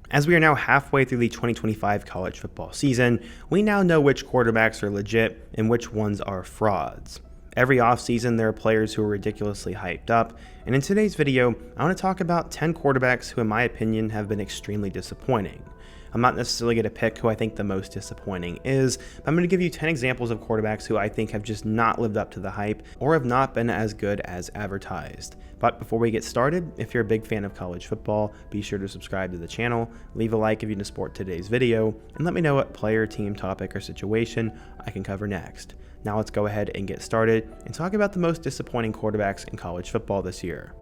As we are now halfway through the 2025 college football season, we now know which quarterbacks are legit and which ones are frauds. Every offseason, there are players who are ridiculously hyped up, and in today's video, I want to talk about 10 quarterbacks who in my opinion have been extremely disappointing. I'm not necessarily going to pick who I think the most disappointing is, but I'm going to give you 10 examples of quarterbacks who I think have just not lived up to the hype or have not been as good as advertised. But before we get started, if you're a big fan of college football, be sure to subscribe to the channel, leave a like if you support today's video, and let me know what player, team, topic, or situation I can cover next. Now let's go ahead and get started and talk about the most disappointing quarterbacks in college football this year.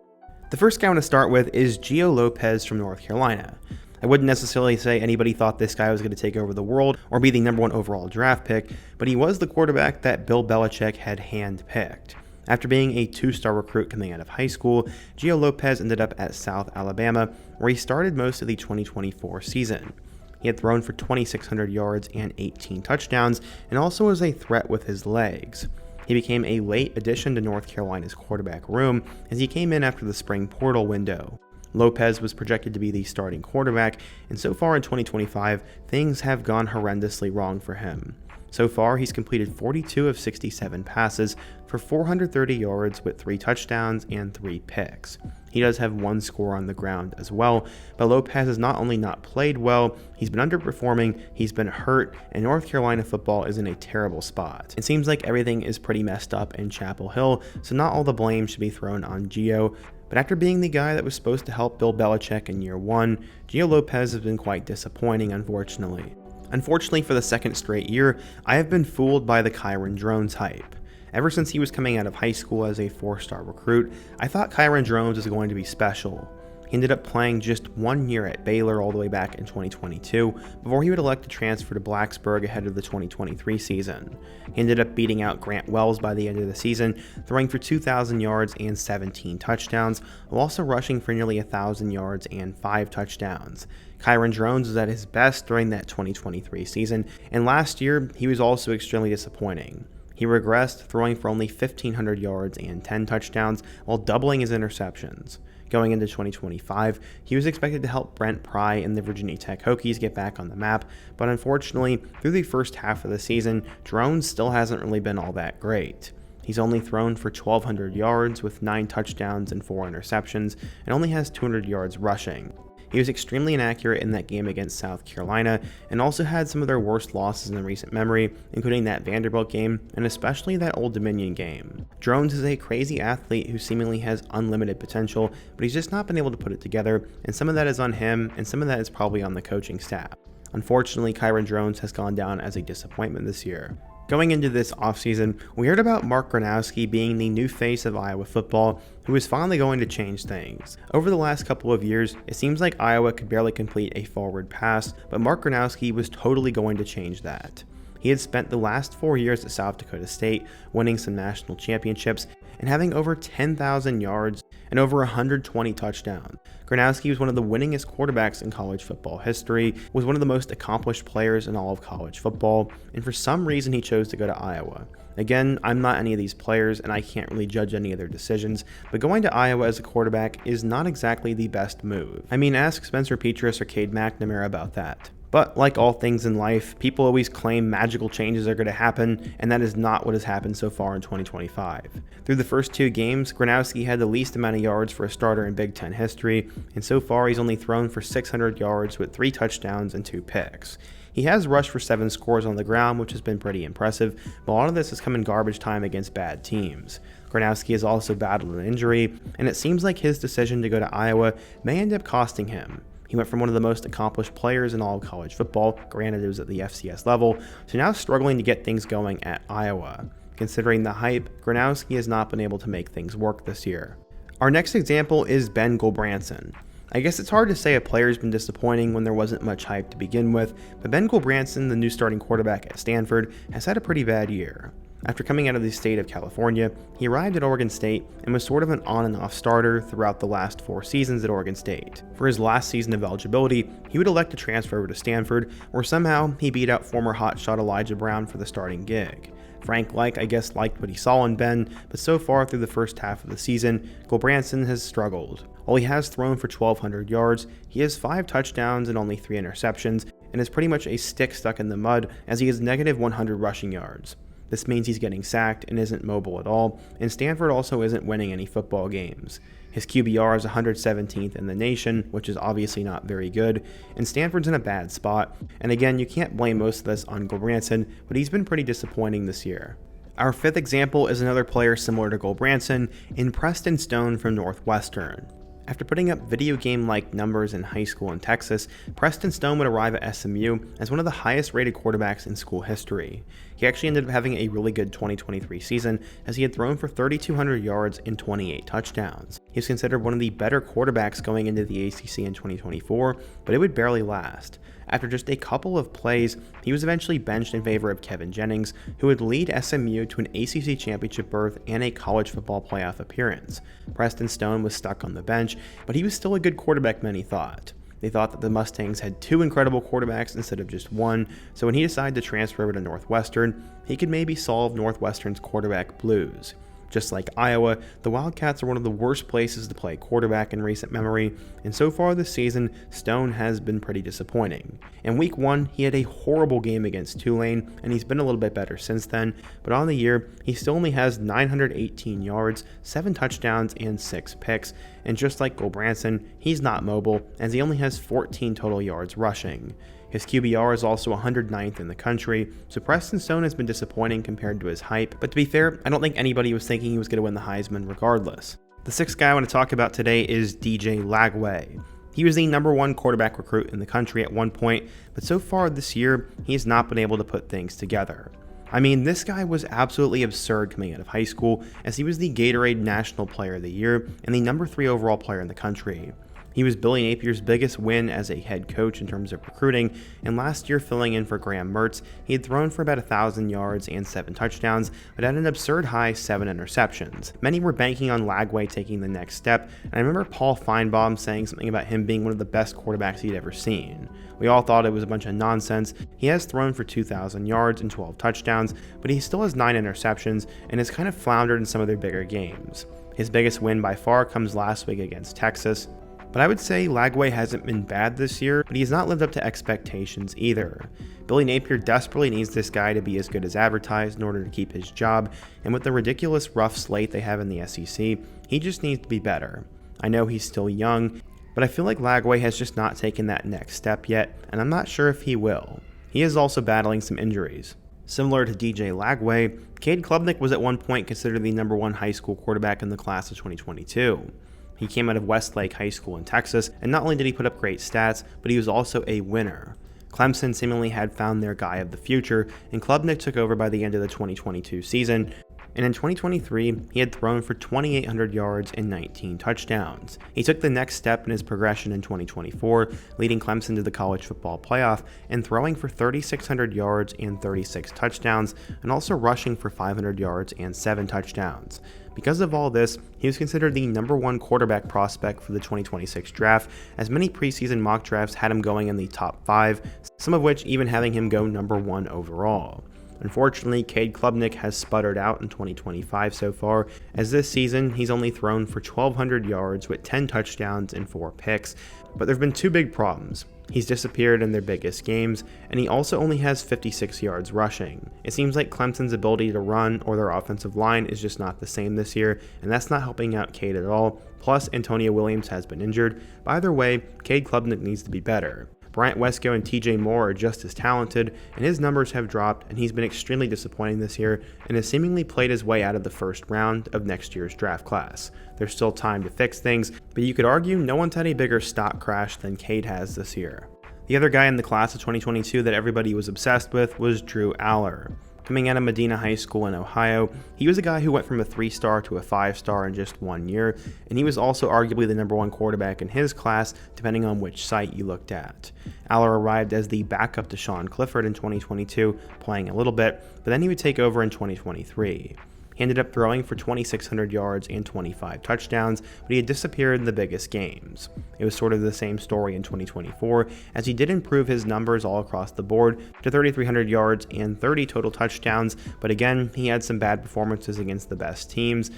The first guy I want to start with is Gio Lopez from North Carolina. I wouldn't necessarily say anybody thought this guy was going to take over the world or be the #1 overall draft pick, but he was the quarterback that Bill Belichick had handpicked. After being a 2-star recruit coming out of high school, Gio Lopez ended up at South Alabama, where he started most of the 2024 season. He had thrown for 2,600 yards and 18 touchdowns, and also was a threat with his legs. He became a late addition to North Carolina's quarterback room as he came in after the spring portal window. Lopez was projected to be the starting quarterback, and so far in 2025, things have gone horrendously wrong for him. So far, he's completed 42 of 67 passes for 430 yards with 3 touchdowns and 3 picks. He does have 1 score on the ground as well, but Lopez has not only not played well, he's been underperforming, he's been hurt, and North Carolina football is in a terrible spot. It seems like everything is pretty messed up in Chapel Hill, so not all the blame should be thrown on Gio. But after being the guy that was supposed to help Bill Belichick in year 1, Gio Lopez has been quite disappointing, unfortunately. Unfortunately, for the second straight year, I have been fooled by the Kairen Jones hype. Ever since he was coming out of high school as a 4-star recruit, I thought Kairen Jones was going to be special. He ended up playing just 1 year at Baylor all the way back in 2022 before he would elect to transfer to Blacksburg ahead of the 2023 season. He ended up beating out Grant Wells by the end of the season, throwing for 2,000 yards and 17 touchdowns, while also rushing for nearly 1,000 yards and 5 touchdowns. Kairen Jones was at his best during that 2023 season, and last year he was also extremely disappointing. He regressed, throwing for only 1,500 yards and 10 touchdowns while doubling his interceptions. Going into 2025, he was expected to help Brent Pry and the Virginia Tech Hokies get back on the map, but unfortunately, through the first half of the season, Jones still hasn't really been all that great. He's only thrown for 1,200 yards with 9 touchdowns and 4 interceptions, and only has 200 yards rushing. He was extremely inaccurate in that game against South Carolina, and also had some of their worst losses in recent memory, including that Vanderbilt game, and especially that Old Dominion game. Jones is a crazy athlete who seemingly has unlimited potential, but he's just not been able to put it together, and some of that is on him, and some of that is probably on the coaching staff. Unfortunately, Kairen Jones has gone down as a disappointment this year. Going into this offseason, we heard about Mark Gronowski being the new face of Iowa football, who is finally going to change things. Over the last couple of years, it seems like Iowa could barely complete a forward pass, but Mark Gronowski was totally going to change that. He had spent the last 4 years at South Dakota State, winning some national championships, and having over 10,000 yards and over 120 touchdowns. Gronowski was one of the winningest quarterbacks in college football history, was one of the most accomplished players in all of college football, and for some reason he chose to go to Iowa. Again, I'm not any of these players, and I can't really judge any of their decisions, but going to Iowa as a quarterback is not exactly the best move. I mean, ask Spencer Petras or Cade McNamara about that. But like all things in life, people always claim magical changes are going to happen, and that is not what has happened so far in 2025. Through the first 2 games, Gronowski had the least amount of yards for a starter in Big Ten history, and so far he's only thrown for 600 yards with 3 touchdowns and 2 picks. He has rushed for 7 scores on the ground, which has been pretty impressive, but a lot of this has come in garbage time against bad teams. Gronowski has also battled an injury, and it seems like his decision to go to Iowa may end up costing him. He went from one of the most accomplished players in all of college football, granted it was at the FCS level, to now struggling to get things going at Iowa. Considering the hype, Gronowski has not been able to make things work this year. Our next example is Ben Gulbranson. I guess it's hard to say a player's been disappointing when there wasn't much hype to begin with, but Ben Gulbranson, the new starting quarterback at Stanford, has had a pretty bad year. After coming out of the state of California, he arrived at Oregon State and was sort of an on and off starter throughout the last 4 seasons at Oregon State. For his last season of eligibility, he would elect to transfer over to Stanford, where somehow he beat out former hotshot Elijah Brown for the starting gig. Frank Reich, I guess, liked what he saw in Ben, but so far through the first half of the season, Gulbranson has struggled. While he has thrown for 1,200 yards, he has 5 touchdowns and only 3 interceptions, and is pretty much a stick stuck in the mud as he has negative 100 rushing yards. This means he's getting sacked and isn't mobile at all, and Stanford also isn't winning any football games. His QBR is 117th in the nation, which is obviously not very good, and Stanford's in a bad spot, and again, you can't blame most of this on Gulbranson, but he's been pretty disappointing this year. Our 5th example is another player similar to Gulbranson in Preston Stone from Northwestern. After putting up video game-like numbers in high school in Texas, Preston Stone would arrive at SMU as one of the highest rated quarterbacks in school history. He actually ended up having a really good 2023 season as he had thrown for 3,200 yards and 28 touchdowns. He was considered one of the better quarterbacks going into the ACC in 2024, but it would barely last. After just a couple of plays, he was eventually benched in favor of Kevin Jennings, who would lead SMU to an ACC championship berth and a college football playoff appearance. Preston Stone was stuck on the bench, but he was still a good quarterback, many thought. They thought that the Mustangs had 2 incredible quarterbacks instead of just one, so when he decided to transfer over to Northwestern, he could maybe solve Northwestern's quarterback blues. Just like Iowa, the Wildcats are one of the worst places to play quarterback in recent memory, and so far this season, Stone has been pretty disappointing. In week 1, he had a horrible game against Tulane, and he's been a little bit better since then, but on the year, he still only has 918 yards, 7 touchdowns, and 6 picks, and just like Gulbranson, he's not mobile, as he only has 14 total yards rushing. His QBR is also 109th in the country, so Preston Stone has been disappointing compared to his hype, but to be fair, I don't think anybody was thinking he was going to win the Heisman regardless. The 6th guy I want to talk about today is DJ Lagway. He was the #1 quarterback recruit in the country at one point, but so far this year, he has not been able to put things together. I mean, this guy was absolutely absurd coming out of high school, as he was the Gatorade National Player of the Year and the #3 overall player in the country. He was Billy Napier's biggest win as a head coach in terms of recruiting, and last year filling in for Graham Mertz, he had thrown for about 1,000 yards and 7 touchdowns, but had an absurd high 7 interceptions. Many were banking on Lagway taking the next step, and I remember Paul Feinbaum saying something about him being one of the best quarterbacks he'd ever seen. We all thought it was a bunch of nonsense. He has thrown for 2,000 yards and 12 touchdowns, but he still has 9 interceptions and has kind of floundered in some of their bigger games. His biggest win by far comes last week against Texas. But I would say Lagway hasn't been bad this year, but he has not lived up to expectations either. Billy Napier desperately needs this guy to be as good as advertised in order to keep his job, and with the ridiculous rough slate they have in the SEC, he just needs to be better. I know he's still young, but I feel like Lagway has just not taken that next step yet, and I'm not sure if he will. He is also battling some injuries. Similar to DJ Lagway, Cade Clubnik was at one point considered the #1 high school quarterback in the class of 2022. He came out of Westlake High School in Texas, and not only did he put up great stats, but he was also a winner. Clemson seemingly had found their guy of the future, and Clubnik took over by the end of the 2022 season, and in 2023, he had thrown for 2,800 yards and 19 touchdowns. He took the next step in his progression in 2024, leading Clemson to the college football playoff and throwing for 3,600 yards and 36 touchdowns, and also rushing for 500 yards and 7 touchdowns. Because of all this, he was considered the #1 quarterback prospect for the 2026 draft, as many preseason mock drafts had him going in the top 5, some of which even having him go #1 overall. Unfortunately, Cade Clubnik has sputtered out in 2025 so far, as this season he's only thrown for 1,200 yards with 10 touchdowns and 4 picks, but there have been 2 big problems. He's disappeared in their biggest games, and he also only has 56 yards rushing. It seems like Clemson's ability to run or their offensive line is just not the same this year, and that's not helping out Cade at all. Plus, Antonio Williams has been injured. But either way, Cade Clubnik needs to be better. Bryant Wesco and TJ Moore are just as talented, and his numbers have dropped, and he's been extremely disappointing this year and has seemingly played his way out of the first round of next year's draft class. There's still time to fix things, but you could argue no one's had a bigger stock crash than Cade has this year. The other guy in the class of 2022 that everybody was obsessed with was Drew Aller. Coming out of Medina High School in Ohio, he was a guy who went from a 3-star to a 5-star in just 1 year, and he was also arguably the #1 quarterback in his class, depending on which site you looked at. Aller arrived as the backup to Sean Clifford in 2022, playing a little bit, but then he would take over in 2023. He ended up throwing for 2,600 yards and 25 touchdowns, but he had disappeared in the biggest games. It was sort of the same story in 2024, as he did improve his numbers all across the board to 3,300 yards and 30 total touchdowns, but again, he had some bad performances against the best teams,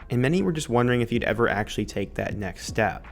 and many were just wondering if he'd ever actually take that next step.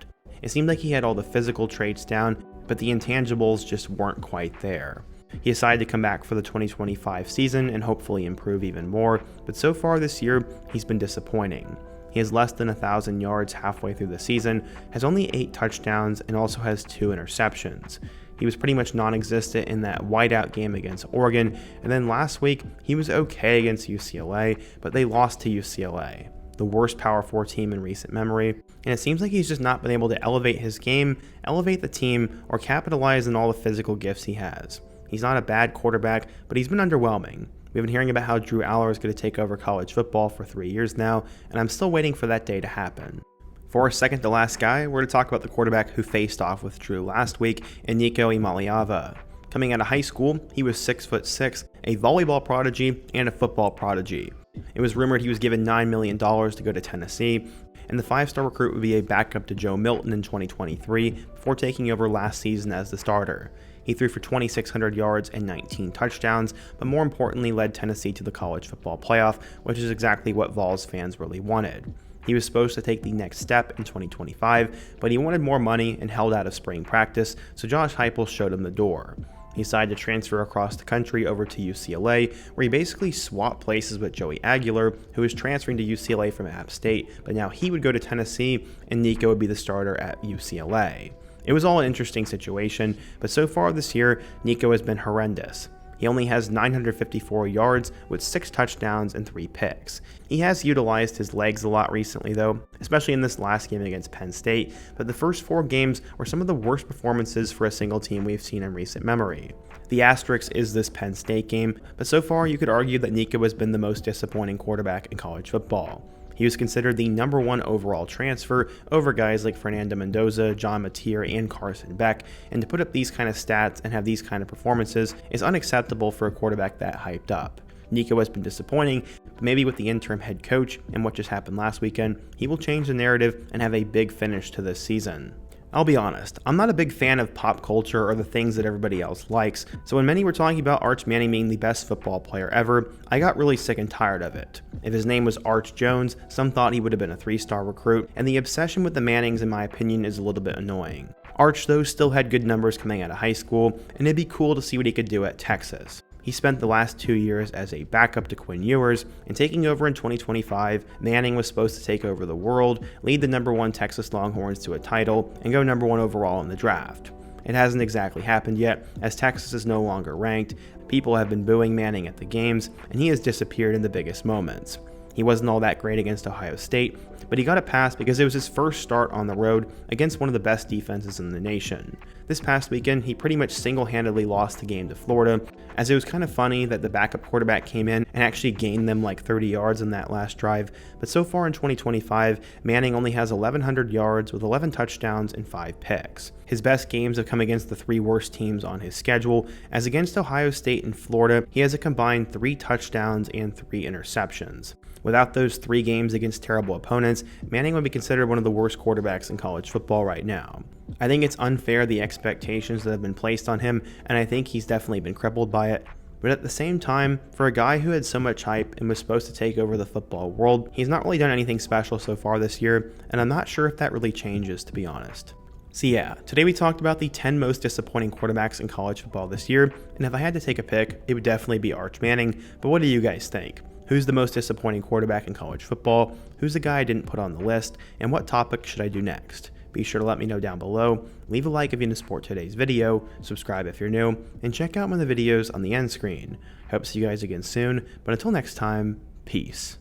It seemed like he had all the physical traits down, but the intangibles just weren't quite there. He decided to come back for the 2025 season and hopefully improve even more, but so far this year, he's been disappointing. He has less than 1,000 yards halfway through the season, has only 8 touchdowns, and also has 2 interceptions. He was pretty much non-existent in that whiteout game against Oregon, and then last week, he was okay against UCLA, but they lost to UCLA, the worst Power 4 team in recent memory, and it seems like he's just not been able to elevate his game, elevate the team, or capitalize on all the physical gifts he has. He's not a bad quarterback, but he's been underwhelming. We've been hearing about how Drew Aller is going to take over college football for 3 years now, and I'm still waiting for that day to happen. For our second to last guy, we're going to talk about the quarterback who faced off with Drew last week, and Nico Iamaleava. Coming out of high school, he was 6'6", a volleyball prodigy, and a football prodigy. It was rumored he was given $9 million to go to Tennessee, and the 5-star recruit would be a backup to Joe Milton in 2023 before taking over last season as the starter. He threw for 2,600 yards and 19 touchdowns, but more importantly led Tennessee to the college football playoff, which is exactly what Vols fans really wanted. He was supposed to take the next step in 2025, but he wanted more money and held out of spring practice, so Josh Heupel showed him the door. He decided to transfer across the country over to UCLA, where he basically swapped places with Joey Aguilar, who was transferring to UCLA from App State, but now he would go to Tennessee, and Nico would be the starter at UCLA. It was all an interesting situation, but so far this year, Nico has been horrendous. He only has 954 yards with 6 touchdowns and 3 picks. He has utilized his legs a lot recently though, especially in this last game against Penn State, but the first 4 games were some of the worst performances for a single team we've seen in recent memory. The asterisk is this Penn State game, but so far you could argue that Nico has been the most disappointing quarterback in college football. He was considered the #1 overall transfer over guys like Fernando Mendoza, John Mateer, and Carson Beck, and to put up these kind of stats and have these kind of performances is unacceptable for a quarterback that hyped up. Nico has been disappointing, but maybe with the interim head coach and what just happened last weekend, he will change the narrative and have a big finish to this season. I'll be honest, I'm not a big fan of pop culture or the things that everybody else likes, so when many were talking about Arch Manning being the best football player ever, I got really sick and tired of it. If his name was Arch Jones, some thought he would have been a 3-star recruit, and the obsession with the Mannings in my opinion is a little bit annoying. Arch though still had good numbers coming out of high school, and it'd be cool to see what he could do at Texas. He spent the last 2 years as a backup to Quinn Ewers, and taking over in 2025, Manning was supposed to take over the world, lead the #1 Texas Longhorns to a title, and go #1 overall in the draft. It hasn't exactly happened yet, as Texas is no longer ranked, people have been booing Manning at the games, and he has disappeared in the biggest moments. He wasn't all that great against Ohio State, but he got a pass because it was his first start on the road against one of the best defenses in the nation. This past weekend, he pretty much single-handedly lost the game to Florida, as it was kind of funny that the backup quarterback came in and actually gained them like 30 yards in that last drive, but so far in 2025, Manning only has 1,100 yards with 11 touchdowns and 5 picks. His best games have come against the 3 worst teams on his schedule, as against Ohio State and Florida, he has a combined 3 touchdowns and 3 interceptions. Without those 3 games against terrible opponents, Manning would be considered one of the worst quarterbacks in college football right now. I think it's unfair the expectations that have been placed on him, and I think he's definitely been crippled by it. But at the same time, for a guy who had so much hype and was supposed to take over the football world, he's not really done anything special so far this year, and I'm not sure if that really changes, to be honest. So yeah, today we talked about the 10 most disappointing quarterbacks in college football this year, and if I had to take a pick, it would definitely be Arch Manning, but what do you guys think? Who's the most disappointing quarterback in college football? Who's the guy I didn't put on the list? And what topic should I do next? Be sure to let me know down below. Leave a like if you want to support today's video, subscribe if you're new, and check out one of the videos on the end screen. Hope to see you guys again soon, but until next time, peace.